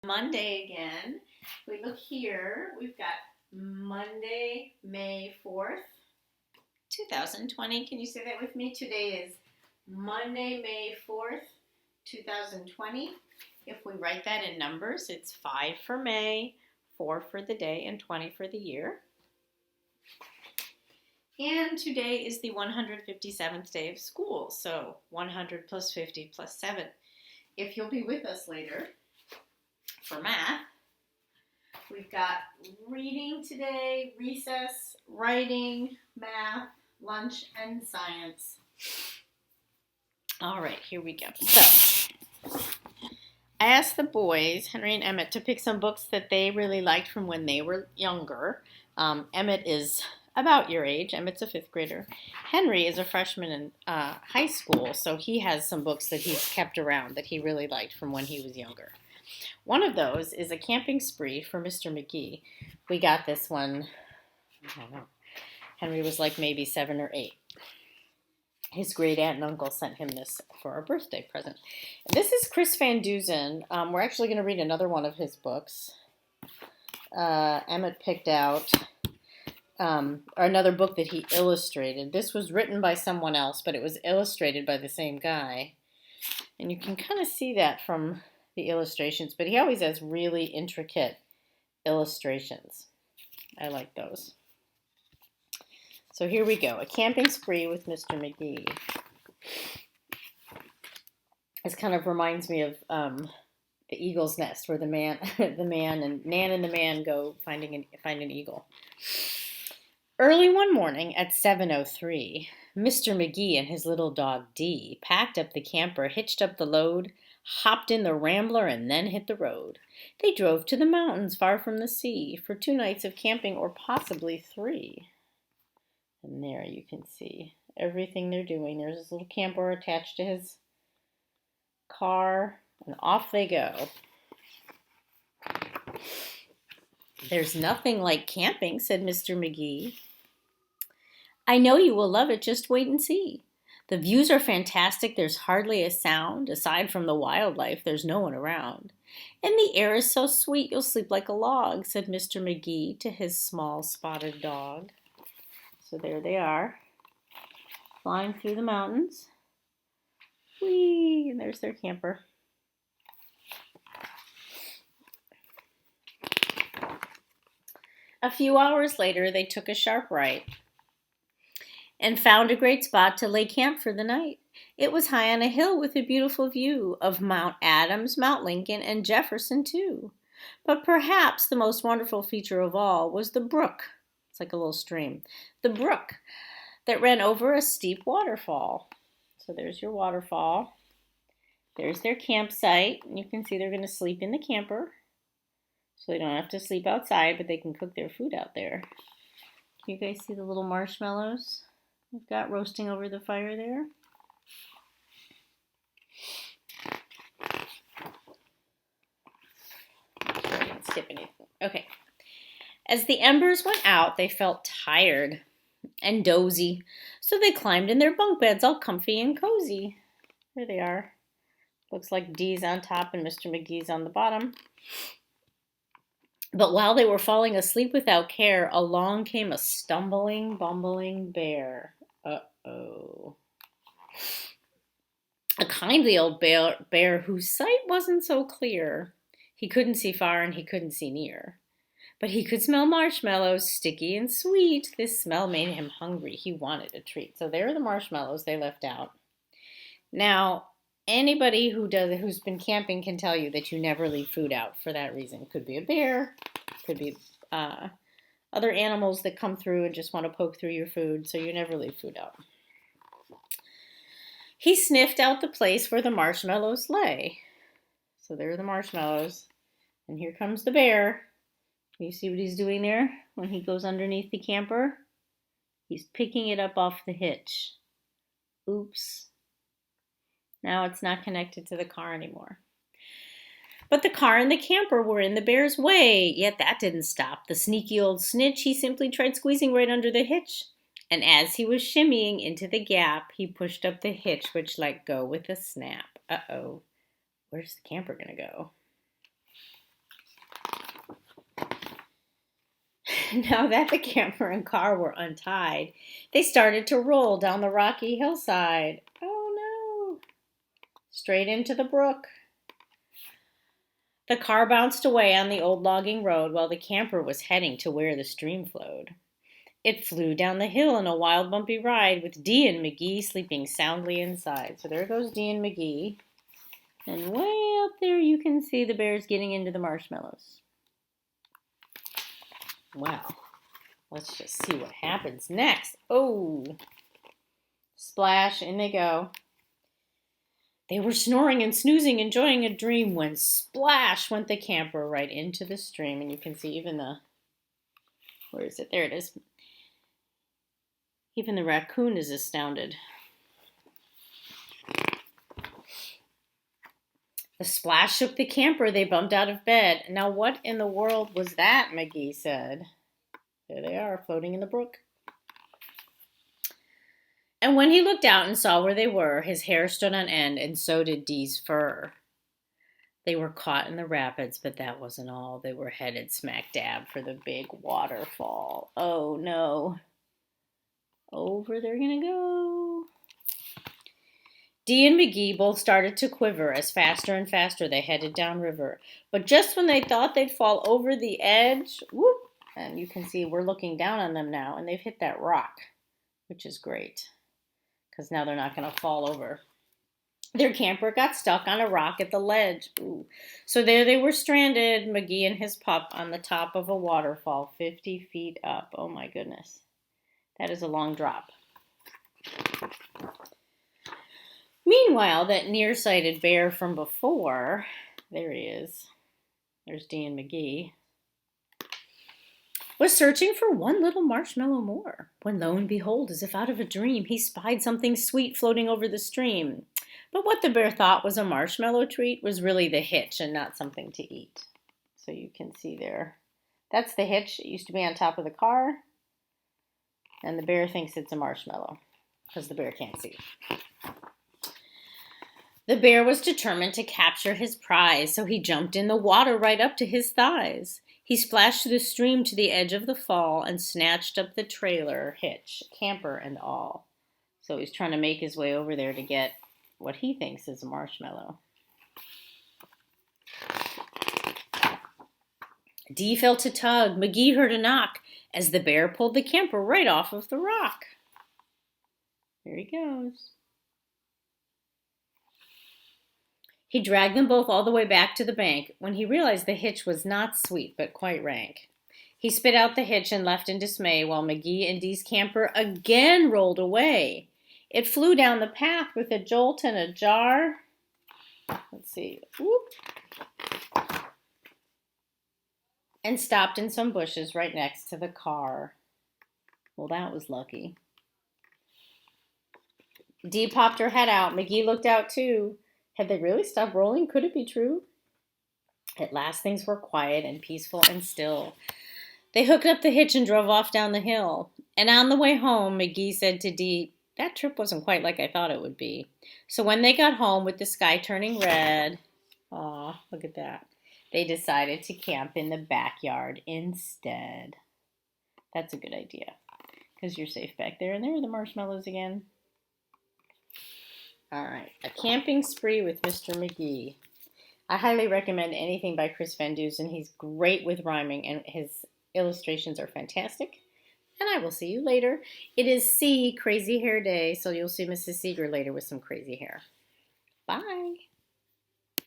Monday again. We look here. We've got Monday, May 4th, 2020. Can you say that with me? Today is Monday, May 4th, 2020. If we write that in numbers, it's 5 for May, 4 for the day, and 20 for the year. And today is the 157th day of school, so 100 plus 50 plus 7. If you'll be with us later for math, we've got reading today, recess, writing, math, lunch, and science. All right, here we go. So, I asked the boys, Henry and Emmett, to pick some books that they really liked from when they were younger. Emmett is about your age. Emmett's a 5th grader. Henry is a freshman in high school, so he has some books that he's kept around that he really liked from when he was younger. One of those is A Camping Spree for Mr. McGee. We got this one, I don't know, Henry was like maybe 7 or 8. His great aunt and uncle sent him this for a birthday present. This is Chris Van Dusen. We're actually going to read another one of his books. Emmett picked out another book that he illustrated. This was written by someone else, but it was illustrated by the same guy. And you can kind of see that from the illustrations, but he always has really intricate illustrations. I like those. So here we go. A Camping Spree with Mr. McGee. This kind of reminds me of the Eagle's Nest, where the man and Nan and the man go find an eagle. Early one morning at 7:03, Mr. McGee and his little dog Dee packed up the camper, hitched up the load, hopped in the Rambler, and then hit the road. They drove to the mountains far from the sea for 2 nights of camping, or possibly 3. And there you can see everything they're doing. There's this little camper attached to his car, and off they go. There's nothing like camping, said Mr. McGee. I know you will love it. Just wait and see. The views are fantastic. There's hardly a sound. Aside from the wildlife, there's no one around. And the air is so sweet you'll sleep like a log, said Mr. McGee to his small spotted dog. So there they are, flying through the mountains. Whee! And there's their camper. A few hours later, they took a sharp right and found a great spot to lay camp for the night. It was high on a hill with a beautiful view of Mount Adams, Mount Lincoln, and Jefferson, too. But perhaps the most wonderful feature of all was the brook. It's like a little stream. The brook that ran over a steep waterfall. So there's your waterfall. There's their campsite. And you can see they're going to sleep in the camper. So they don't have to sleep outside, but they can cook their food out there. Can you guys see the little marshmallows we've got roasting over the fire there? I didn't skip anything. Okay. As the embers went out, they felt tired and dozy, so they climbed in their bunk beds all comfy and cozy. There they are. Looks like Dee's on top and Mr. McGee's on the bottom. But while they were falling asleep without care, along came a stumbling, bumbling bear. Uh-oh. A kindly old bear whose sight wasn't so clear. He couldn't see far and he couldn't see near. But he could smell marshmallows, sticky and sweet. This smell made him hungry. He wanted a treat. So there are the marshmallows they left out. Now, anybody who's been camping can tell you that you never leave food out for that reason. Could be a bear, could be other animals that come through and just want to poke through your food, so you never leave food out. He sniffed out the place where the marshmallows lay. So there are the marshmallows. And here comes the bear. You see what he's doing there when he goes underneath the camper? He's picking it up off the hitch. Oops. Now it's not connected to the car anymore. But the car and the camper were in the bear's way, yet that didn't stop the sneaky old snitch. He simply tried squeezing right under the hitch. And as he was shimmying into the gap, he pushed up the hitch, which let go with a snap. Uh-oh. Where's the camper gonna go? Now that the camper and car were untied, they started to roll down the rocky hillside. Oh no! Straight into the brook. The car bounced away on the old logging road while the camper was heading to where the stream flowed. It flew down the hill in a wild, bumpy ride with Dee and McGee sleeping soundly inside. So there goes Dee and McGee. And way up there you can see the bears getting into the marshmallows. Well, let's just see what happens next. Oh, splash, in they go. They were snoring and snoozing, enjoying a dream when splash went the camper right into the stream. And you can see even where is it? There it is. Even the raccoon is astounded. The splash shook the camper. They bumped out of bed. Now what in the world was that, McGee said. There they are, floating in the brook. And when he looked out and saw where they were, his hair stood on end, and so did Dee's fur. They were caught in the rapids, but that wasn't all. They were headed smack dab for the big waterfall. Oh no. Over they're gonna go. Dee and McGee both started to quiver as faster and faster they headed downriver. But just when they thought they'd fall over the edge, whoop, and you can see we're looking down on them now, and they've hit that rock, which is great, because now they're not going to fall over. Their camper got stuck on a rock at the ledge. Ooh. So there they were stranded, McGee and his pup, on the top of a waterfall 50 feet up. Oh my goodness. That is a long drop. Meanwhile, that nearsighted bear from before, there he is, there's Dee and McGee, was searching for one little marshmallow more, when lo and behold, as if out of a dream, he spied something sweet floating over the stream. But what the bear thought was a marshmallow treat was really the hitch and not something to eat. So you can see there, that's the hitch. It used to be on top of the car, and the bear thinks it's a marshmallow because the bear can't see. The bear was determined to capture his prize, so he jumped in the water right up to his thighs. He splashed through the stream to the edge of the fall and snatched up the trailer, hitch, camper, and all. So he's trying to make his way over there to get what he thinks is a marshmallow. Dee felt a tug. McGee heard a knock as the bear pulled the camper right off of the rock. There he goes. He dragged them both all the way back to the bank when he realized the hitch was not sweet, but quite rank. He spit out the hitch and left in dismay while McGee and Dee's camper again rolled away. It flew down the path with a jolt and a jar. Let's see. Whoop. And stopped in some bushes right next to the car. Well, that was lucky. Dee popped her head out. McGee looked out too. Had they really stopped rolling? Could it be true? At last things were quiet and peaceful and still. They hooked up the hitch and drove off down the hill. And on the way home, McGee said to Dee, that trip wasn't quite like I thought it would be. So when they got home with the sky turning red, aw, look at that, they decided to camp in the backyard instead. That's a good idea, because you're safe back there. And there are the marshmallows again. All right, A Camping Spree with Mr. McGee. I highly recommend anything by Chris Van Dusen. He's great with rhyming, and his illustrations are fantastic. And I will see you later. It is Crazy Hair Day, so you'll see Mrs. Seeger later with some crazy hair. Bye.